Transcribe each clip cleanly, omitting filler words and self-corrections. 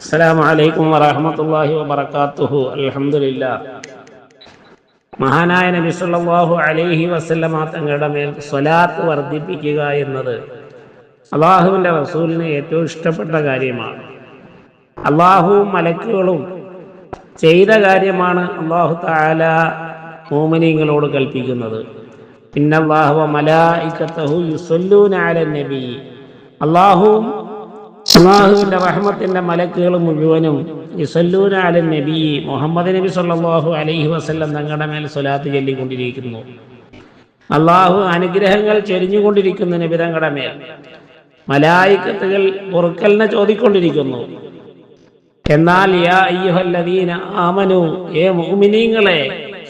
അസ്സലാമു അലൈക്കും വറഹ്മത്തുള്ളാഹി വബറകാതുഹു. അൽഹംദുലില്ലാഹ്. മഹാനായ നബി സല്ലല്ലാഹു അലൈഹി വസല്ലമ തങ്ങളുടെ മേൽ സ്വലാത്ത് വർദ്ധിപ്പിക്കുക എന്നത് അള്ളാഹുവിൻ്റെ റസൂലിന് ഏറ്റവും ഇഷ്ടപ്പെട്ട കാര്യമാണ്. അള്ളാഹുവും മലക്കുകളും ചെയ്ത കാര്യമാണ് അള്ളാഹു തആല മുഅ്മിനീങ്ങളോട് കൽപ്പിക്കുന്നത്. ഇന്നല്ലാഹ വ മലായികതഹു യുസല്ലൂന അലൻ നബി. അള്ളാഹുവിൻ്റെ റഹ്മത്തിൻ്റെ മലക്കുകൾ മുഴുവനും യുസല്ലൂന അലൻ നബി, മുഹമ്മദ് നബി സല്ലല്ലാഹു അലൈഹി വസല്ലം തങ്ങളുടെ മേൽ സ്വലാത്ത് ചൊല്ലിക്കൊണ്ടിരിക്കുന്നു. അള്ളാഹു അനുഗ്രഹങ്ങൾ ചൊരിഞ്ഞുകൊണ്ടിരിക്കുന്ന നബി തങ്ങളുടെ മേൽ. മലായികത്തുകൾ പൊറുക്കലിനെ ചോദിക്കൊണ്ടിരിക്കുന്നു. എന്നാൽ യാ അയ്യുഹല്ലദീന ആമനു, ഏ മുഅ്മിനീങ്ങളെ,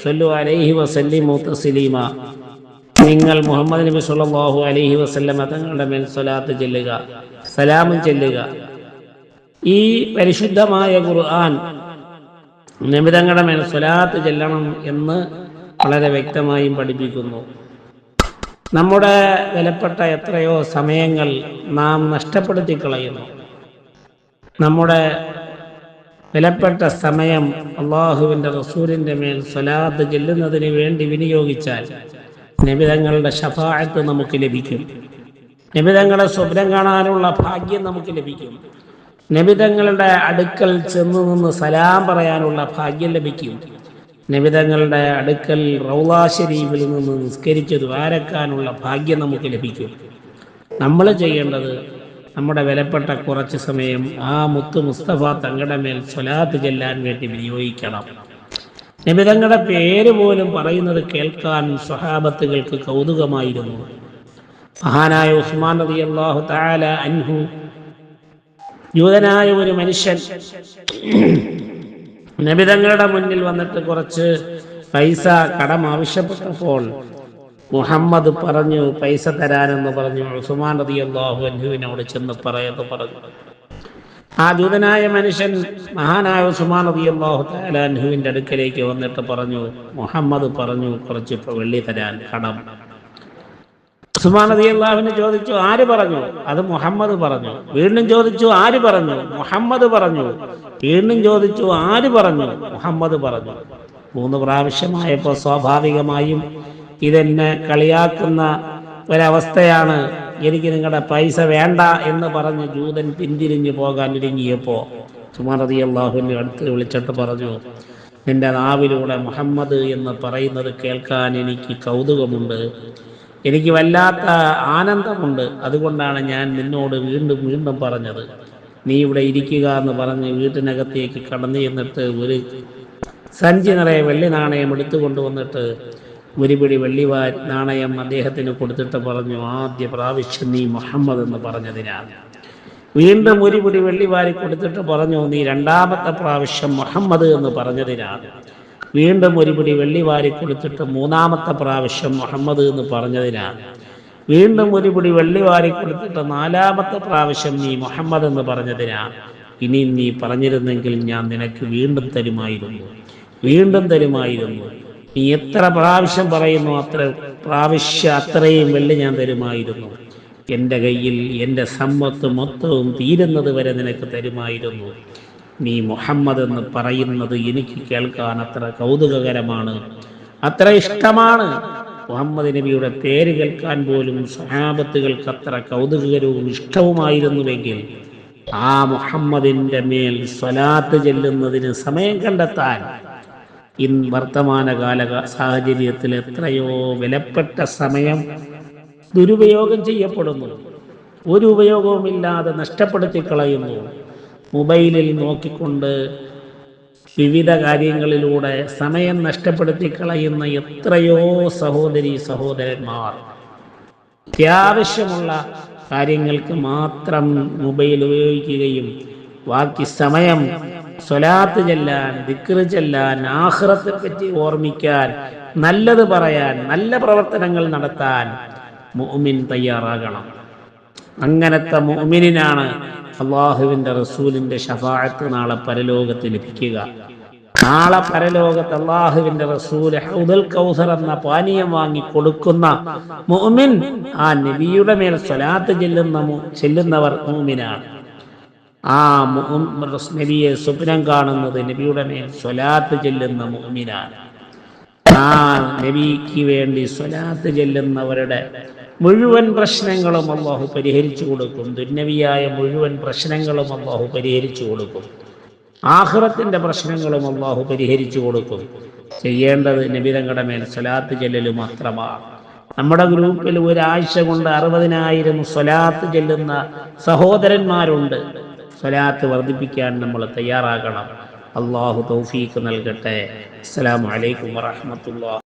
സല്ലു അലൈഹി വസല്ലിമു തസ്ലീമ, നിങ്ങൾ മുഹമ്മദ് നബി സല്ലല്ലാഹു അലൈഹി വസല്ലമ തങ്ങളുടെ മേൽ സ്വലാത്ത് ചൊല്ലുക, സലാമും ചൊല്ലുക. ഈ പരിശുദ്ധമായ ഖുർആൻ നബി തങ്ങളുടെ മേൽ സ്വലാത്ത് ചൊല്ലണം എന്ന് വളരെ വ്യക്തമായും പഠിപ്പിക്കുന്നു. നമ്മുടെ വിലപ്പെട്ട എത്രയോ സമയങ്ങൾ നാം നഷ്ടപ്പെടുത്തി കളയുന്നു. നമ്മുടെ വിലപ്പെട്ട സമയം അള്ളാഹുവിൻ്റെ റസൂലിൻ്റെ മേൽ സ്വലാത്ത് ചൊല്ലുന്നതിന് വേണ്ടി വിനിയോഗിച്ചാൽ നബിതങ്ങളുടെ ശഫാഅത്ത് നമുക്ക് ലഭിക്കും. നബിതങ്ങളുടെ സ്വപ്നം കാണാനുള്ള ഭാഗ്യം നമുക്ക് ലഭിക്കും. നബിതങ്ങളുടെ അടുക്കൽ ചെന്ന് നിന്ന് സലാം പറയാനുള്ള ഭാഗ്യം ലഭിക്കും. നബിതങ്ങളുടെ അടുക്കൽ റൗളാ ശരീഫിൽ നിന്ന് നിസ്കരിച്ച് ദ്വാരക്കാനുള്ള ഭാഗ്യം നമുക്ക് ലഭിക്കും. നമ്മൾ ചെയ്യേണ്ടത് നമ്മുടെ വിലപ്പെട്ട കുറച്ച് സമയം ആ മുത്ത് മുസ്തഫ തങ്ങളുടെ മേൽ സ്വലാത്ത് ചെല്ലാൻ വേണ്ടി വിനിയോഗിക്കണം. നബിതങ്ങളുടെ പേര് പോലും പറയുന്നത് കേൾക്കാൻ സ്വഹാബത്തുകൾക്ക് കൗതുകമായിരുന്നു. മഹാനായ ഉസ്മാൻ റളിയല്ലാഹു തആല അൻഹു, യൂതനായ ഒരു മനുഷ്യൻ നബിതങ്ങളുടെ മുന്നിൽ വന്നിട്ട് കുറച്ച് പൈസ കടം ആവശ്യപ്പെട്ടപ്പോൾ മുഹമ്മദ് പറഞ്ഞു പൈസ തരാനെന്ന് പറഞ്ഞു. ഉസ്മാൻ റളിയല്ലാഹു അൻഹുവിനോട് ചെന്ന് പറഞ്ഞു. ആ ജൂതനായ മനുഷ്യൻ മഹാനായ ഉസ്മാൻ റളിയല്ലാഹു തആല അൻഹുവിൻ്റെ അടുക്കലേക്ക് വന്നിട്ട് പറഞ്ഞു, മുഹമ്മദ് പറഞ്ഞു കുറച്ച് വെള്ളി തരാൻ കടം. ഉസ്മാൻ റളിയല്ലാഹുവിനെ ചോദിച്ചു, ആര് പറഞ്ഞു? അത് മുഹമ്മദ് പറഞ്ഞു. വീണ്ടും ചോദിച്ചു, ആര് പറഞ്ഞു? മുഹമ്മദ് പറഞ്ഞു. വീണ്ടും ചോദിച്ചു, ആര് പറഞ്ഞു? മുഹമ്മദ് പറഞ്ഞു. 3 പ്രാവശ്യമായപ്പോൾ സ്വാഭാവികമായും ഇതെന്നെ കളിയാക്കുന്ന ഒരവസ്ഥയാണ്, എനിക്ക് നിങ്ങളുടെ പൈസ വേണ്ട എന്ന് പറഞ്ഞ് ജൂതൻ പിന്തിരിഞ്ഞു പോകാൻ ഒരുങ്ങിയപ്പോൾ ഉസ്മാൻ റളിയല്ലാഹുവിനെ അടുത്ത് വിളിച്ചിട്ട് പറഞ്ഞു, നിന്റെ നാവിലൂടെ മുഹമ്മദ് എന്ന് പറയുന്നത് കേൾക്കാൻ എനിക്ക് കൗതുകമുണ്ട്, എനിക്ക് വല്ലാത്ത ആനന്ദമുണ്ട്. അതുകൊണ്ടാണ് ഞാൻ നിന്നോട് വീണ്ടും വീണ്ടും പറഞ്ഞത്. നീ ഇവിടെ ഇരിക്കുക എന്ന് പറഞ്ഞ് വീട്ടിനകത്തേക്ക് കടന്നു ചെന്നിട്ട് ഒരു സഞ്ചി നിറയെ വെള്ളി നാണയം എടുത്തുകൊണ്ടുവന്നിട്ട് ഒരു പിടി വെള്ളി നാണയം അദ്ദേഹത്തിന് കൊടുത്തിട്ട് പറഞ്ഞു, ആദ്യ പ്രാവശ്യം നീ മുഹമ്മദ് എന്ന് പറഞ്ഞതിനാണ്. വീണ്ടും ഒരു പിടി വെള്ളി വാരി കൊടുത്തിട്ട് പറഞ്ഞു, നീ 2ാമത്തെ പ്രാവശ്യം മുഹമ്മദ് എന്ന് പറഞ്ഞതിനാണ്. വീണ്ടും ഒരു പിടി വെള്ളി വാരി കൊടുത്തിട്ട് 3ാമത്തെ പ്രാവശ്യം മുഹമ്മദ് എന്ന് പറഞ്ഞതിനാണ്. വീണ്ടും ഒരു പിടി വെള്ളി വാരി കൊടുത്തിട്ട് 4ാമത്തെ പ്രാവശ്യം നീ മുഹമ്മദ് എന്ന് പറഞ്ഞതിനാണ്. ഇനിയും നീ പറഞ്ഞിരുന്നെങ്കിൽ ഞാൻ നിനക്ക് വീണ്ടും തരുമായിരുന്നു, വീണ്ടും തരുമായിരുന്നു. നീ എത്ര പ്രാവശ്യം പറയുന്നു അത്രയും വെള്ളി ഞാൻ തരുമായിരുന്നു. എൻ്റെ കയ്യിൽ എൻ്റെ സമ്പത്ത് മൊത്തവും തീരുന്നത് വരെ നിനക്ക് തരുമായിരുന്നു. നീ മുഹമ്മദ് എന്ന് പറയുന്നത് എനിക്ക് കേൾക്കാൻ അത്ര കൗതുകകരമാണ്, അത്ര ഇഷ്ടമാണ്. മുഹമ്മദ് നബിയുടെ പേര് കേൾക്കാൻ പോലും സ്വഹാബത്തുകൾക്ക് അത്ര കൗതുകകരവും ഇഷ്ടവുമായിരുന്നുവെങ്കിൽ ആ മുഹമ്മദിൻ്റെ മേൽ സ്വലാത്ത് ചെല്ലുന്നതിന് സമയം കണ്ടെത്താൻ വർത്തമാനകാല സാഹചര്യത്തിൽ എത്രയോ വിലപ്പെട്ട സമയം ദുരുപയോഗം ചെയ്യപ്പെടുന്നു, ഒരു ഉപയോഗവുമില്ലാതെ നഷ്ടപ്പെടുത്തി കളയുന്നു. മൊബൈലിൽ നോക്കിക്കൊണ്ട് വിവിധ കാര്യങ്ങളിലൂടെ സമയം നഷ്ടപ്പെടുത്തി കളയുന്ന എത്രയോ സഹോദരി സഹോദരന്മാർ അത്യാവശ്യമുള്ള കാര്യങ്ങൾക്ക് മാത്രം മൊബൈൽ ഉപയോഗിക്കുകയും ബാക്കി സമയം സ്വലാത്ത് ചെല്ലാൻ, ദിക്ർ ചെല്ലാൻ, ആഖിറത്തെ പറ്റി ഓർമ്മിക്കാൻ, നല്ലത് പറയാൻ, നല്ല പ്രവർത്തനങ്ങൾ നടത്താൻ മുഅ്മിൻ തയ്യാറാകണം. അങ്ങനത്തെ മുഅ്മിനിനാണ് അള്ളാഹുവിൻ്റെ റസൂലിൻ്റെ ശഫാഅത്ത് നാളെ പരലോകത്ത് ലഭിക്കുക. നാളെ പരലോകത്ത് അള്ളാഹുവിൻ്റെ റസൂല് ഹൗദുൽ കൗസർ എന്ന പാനീയം വാങ്ങി കൊടുക്കുന്ന മുഅ്മിൻ, ആ നബിയുടെ മേൽ സ്വലാത്ത് ചെല്ലുന്നവർ മുഅ്മിനാണ്. ആ നബിയെ സ്വപ്നം കാണുന്നത് നബിയുടെ മേൽ സ്വലാത്ത് ചെല്ലുന്ന മുഅ്മിനാണ്. ആ നബിക്ക് വേണ്ടി സ്വലാത്ത് ചെല്ലുന്നവരുടെ മുഴുവൻ പ്രശ്നങ്ങളും അല്ലാഹു പരിഹരിച്ചു കൊടുക്കും. ദുന്യവിയായ മുഴുവൻ പ്രശ്നങ്ങളും അല്ലാഹു പരിഹരിച്ചു കൊടുക്കും. ആഖിറത്തിന്റെ പ്രശ്നങ്ങളും അല്ലാഹു പരിഹരിച്ചു കൊടുക്കും. ചെയ്യേണ്ടത് നബി തങ്ങളുടെ മേൽ സ്വലാത്ത് ചെല്ലൽ മാത്രമാണ്. നമ്മുടെ ഗ്രൂപ്പിൽ ഒരാഴ്ച കൊണ്ട് 60,000 സ്വലാത്ത് ചെല്ലുന്ന സഹോദരന്മാരുണ്ട്. സ്വലാത്ത് വർദ്ധിപ്പിക്കാൻ നമ്മൾ തയ്യാറാകണം. അല്ലാഹു തൗഫീഖ് നൽകട്ടെ. അസ്സലാമു അലൈക്കും വറഹ്മത്തുള്ളാഹി.